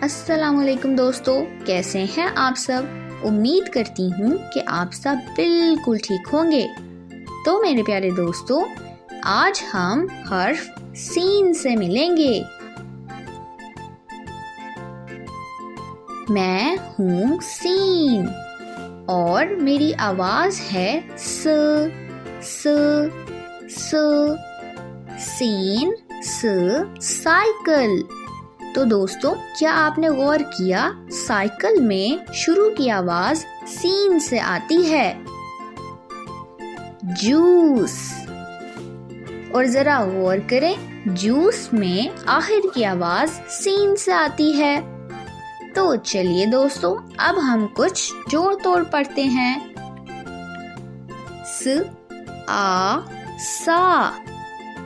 अस्सलामुअलैकुम दोस्तों, कैसे हैं आप सब। उम्मीद करती हूँ कि आप सब बिल्कुल ठीक होंगे। तो मेरे प्यारे दोस्तों, आज हम हर्फ सीन से मिलेंगे। मैं हूँ सीन और मेरी आवाज है स स स। सीन स साइकिल। तो दोस्तों, क्या आपने गौर किया साइकिल में शुरू की आवाज सीन से आती है। जूस। और जरा गौर करें, जूस में आखिर की आवाज सीन से आती है। तो चलिए दोस्तों, अब हम कुछ जोड़ तोड़ पढ़ते हैं। स आ सा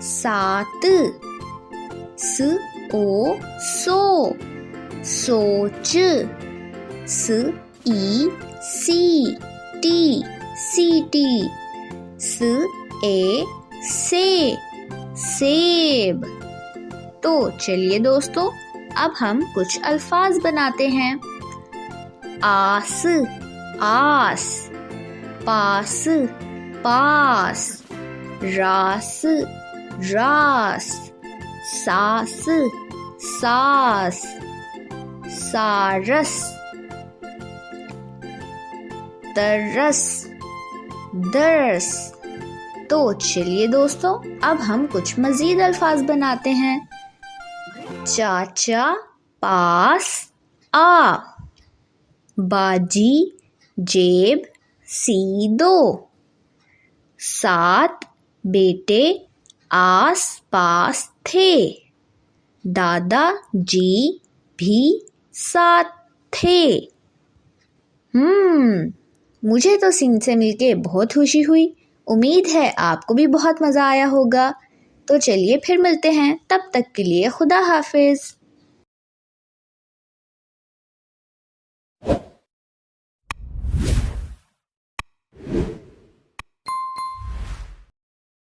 सात। स ओ सो सोच। स ई सी टी सीटी। स ए से सेब। तो चलिए दोस्तों, अब हम कुछ अल्फाज बनाते हैं। आस आस, पास पास, रास रास, सास सास, सारस, तरस दरस। तो चलिए दोस्तों, अब हम कुछ मजीद अल्फाज बनाते हैं। चाचा पास आ, बाजी जेब सी दो, सात बेटे आस पास थे, दादा जी भी साथ थे। मुझे तो सीन से मिलके बहुत खुशी हुई। उम्मीद है आपको भी बहुत मज़ा आया होगा। तो चलिए फिर मिलते हैं, तब तक के लिए खुदा हाफिज।